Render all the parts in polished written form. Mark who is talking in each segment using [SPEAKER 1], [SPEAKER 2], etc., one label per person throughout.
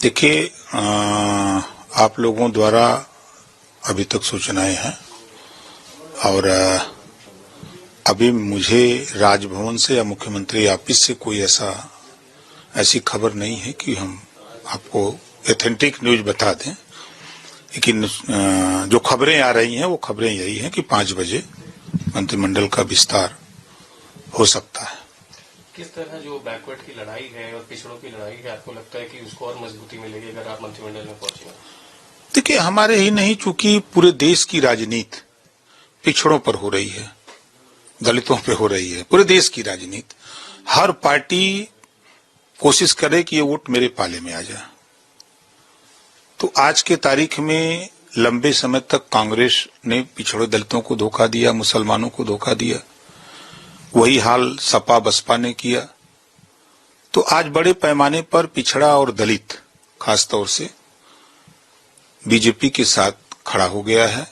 [SPEAKER 1] देखिए, आप लोगों द्वारा अभी तक सूचनाएं हैं और अभी मुझे राजभवन से या मुख्यमंत्री ऑफिस से कोई ऐसी खबर नहीं है कि हम आपको ऑथेंटिक न्यूज बता दें। लेकिन जो खबरें आ रही हैं वो खबरें यही हैं कि 5 बजे मंत्रिमंडल का विस्तार हो सकता है।
[SPEAKER 2] किस तरह जो बैकवर्ड की लड़ाई है और पिछड़ों की लड़ाई है, आपको लगता है कि उसको और मजबूती मिलेगी अगर आप मंत्रिमंडल में पहुंचेंगे?
[SPEAKER 1] देखिए, हमारे ही नहीं, चूंकि पूरे देश की राजनीति पिछड़ों पर हो रही है, दलितों पे हो रही है, पूरे देश की राजनीति। हर पार्टी कोशिश करे कि ये वोट मेरे पाले में आ जाए। तो आज के तारीख में लंबे समय तक कांग्रेस ने पिछड़े दलितों को धोखा दिया, मुसलमानों को धोखा दिया। वही हाल सपा बसपा ने किया। तो आज बड़े पैमाने पर पिछड़ा और दलित खासतौर से बीजेपी के साथ खड़ा हो गया है।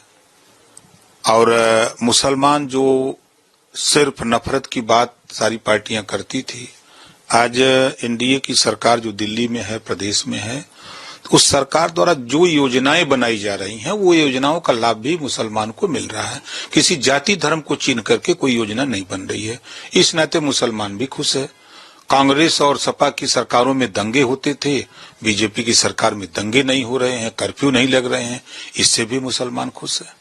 [SPEAKER 1] और मुसलमान जो सिर्फ नफरत की बात सारी पार्टियां करती थी, आज एनडीए की सरकार जो दिल्ली में है, प्रदेश में है, तो उस सरकार द्वारा जो योजनाएं बनाई जा रही हैं वो योजनाओं का लाभ भी मुसलमान को मिल रहा है। किसी जाति धर्म को चीन करके कोई योजना नहीं बन रही है। इस नाते मुसलमान भी खुश है। कांग्रेस और सपा की सरकारों में दंगे होते थे, बीजेपी की सरकार में दंगे नहीं हो रहे हैं, कर्फ्यू नहीं लग रहे हैं, इससे भी मुसलमान खुश है।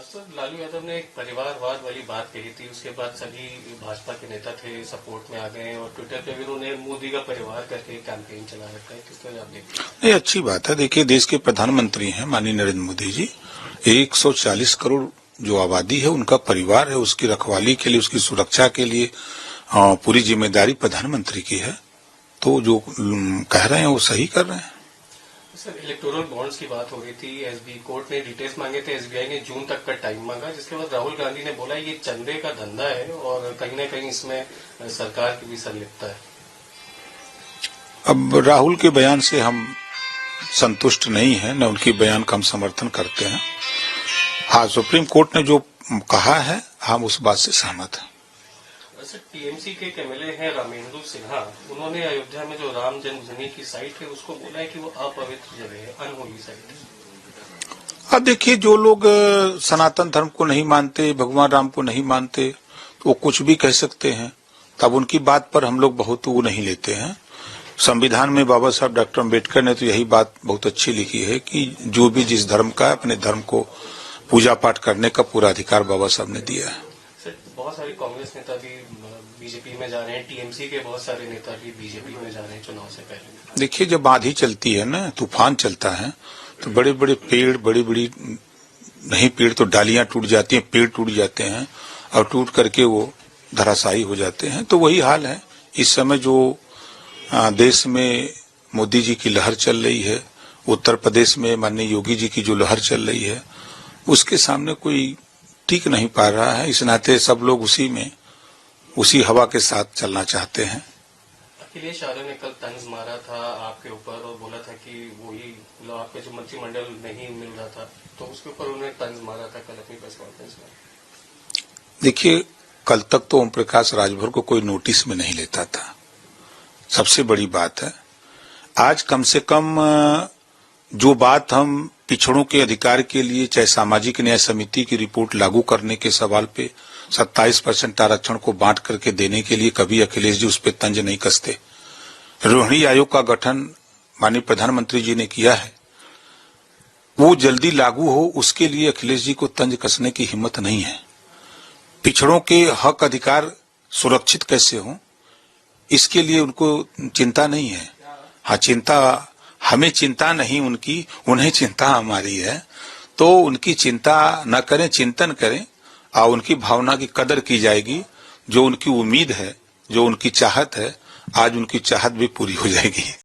[SPEAKER 2] सर, लालू यादव ने एक परिवारवाद वाली बात कही थी, उसके बाद सभी भाजपा के नेता थे सपोर्ट में आ गए और ट्विटर पे भी उन्होंने मोदी का परिवार करके कैंपेन चला रखा है। किस तरह आप देखते हैं?
[SPEAKER 1] ये अच्छी बात है। देखिए, देश के प्रधानमंत्री हैं माननीय नरेंद्र मोदी जी। 140 करोड़ जो आबादी है उनका परिवार है, उसकी रखवाली के लिए, उसकी सुरक्षा के लिए पूरी जिम्मेदारी प्रधानमंत्री की है। तो जो कह रहे हैं वो सही कर रहे हैं।
[SPEAKER 2] सर, इलेक्टोरल बॉन्ड्स की बात हो रही थी, एसबी कोर्ट ने डिटेल्स मांगे थे, एसबीआई ने जून तक का टाइम मांगा, जिसके बाद राहुल गांधी ने बोला ये चंदे का धंधा है और कहीं न कहीं इसमें सरकार की भी संलिप्तता है।
[SPEAKER 1] अब राहुल के बयान से हम संतुष्ट नहीं है, न उनकी बयान का हम समर्थन करते हैं। हाँ, सुप्रीम कोर्ट ने जो कहा है हम उस बात से सहमत हैं।
[SPEAKER 2] टीएमसी के एमएलए हैं रामेंद्र सिन्हा, उन्होंने अयोध्या में जो राम जन्मभूमि की साइट है उसको बोला है कि वो अपवित्र जगह है, अनहोली साइट है।
[SPEAKER 1] अब देखिए, जो लोग सनातन धर्म को नहीं मानते, भगवान राम को नहीं मानते, तो वो कुछ भी कह सकते हैं। तब उनकी बात पर हम लोग बहुत वो नहीं लेते हैं। संविधान में बाबा साहब डॉक्टर अम्बेडकर ने तो यही बात बहुत अच्छी लिखी है कि जो भी जिस धर्म का है, अपने धर्म को पूजा पाठ करने का पूरा अधिकार बाबा साहब ने दिया है।
[SPEAKER 2] बहुत सारे कांग्रेस नेता भी बीजेपी में जा रहे हैं, टीएमसी के बहुत सारे नेता भी बीजेपी में जा रहे हैं चुनाव से पहले।
[SPEAKER 1] देखिए, जब आंधी चलती है ना, तूफान चलता है, तो बड़े बड़े पेड़, बड़ी बड़ी नहीं पेड़ तो डालियां टूट जाती हैं, पेड़ टूट जाते हैं और टूट करके वो धराशायी हो जाते हैं। तो वही हाल है इस समय जो देश में मोदी जी की लहर चल रही है, उत्तर प्रदेश में माननीय योगी जी की जो लहर चल रही है, उसके सामने कोई टिक नहीं पा रहा है। इस नाते सब लोग उसी हवा के साथ चलना चाहते हैं।
[SPEAKER 2] अखिलेश यादव ने कल तंज मारा था आपके ऊपर और बोला था कि वही आपका जो मंत्रिमंडल नहीं मिल रहा था, तो उसके ऊपर उन्होंने तंज मारा था कल अपनी प्रेस कॉन्फ्रेंस में।
[SPEAKER 1] देखिए, कल तक तो ओम प्रकाश राजभर को कोई नोटिस में नहीं लेता था, सबसे बड़ी बात है। आज कम से कम जो बात हम पिछड़ों के अधिकार के लिए, चाहे सामाजिक न्याय समिति की रिपोर्ट लागू करने के सवाल पे 27% आरक्षण को बांट करके देने के लिए कभी अखिलेश जी उस पर तंज नहीं कसते। रोहिणी आयोग का गठन माननीय प्रधानमंत्री जी ने किया है, वो जल्दी लागू हो उसके लिए अखिलेश जी को तंज कसने की हिम्मत नहीं है। पिछड़ों के हक अधिकार सुरक्षित कैसे हो, इसके लिए उनको चिंता नहीं है। हाँ, चिंता हमें चिंता नहीं उनकी, उन्हें चिंता हमारी है। तो उनकी चिंता न करें, चिंतन करें और उनकी भावना की कदर की जाएगी। जो उनकी उम्मीद है, जो उनकी चाहत है, आज उनकी चाहत भी पूरी हो जाएगी।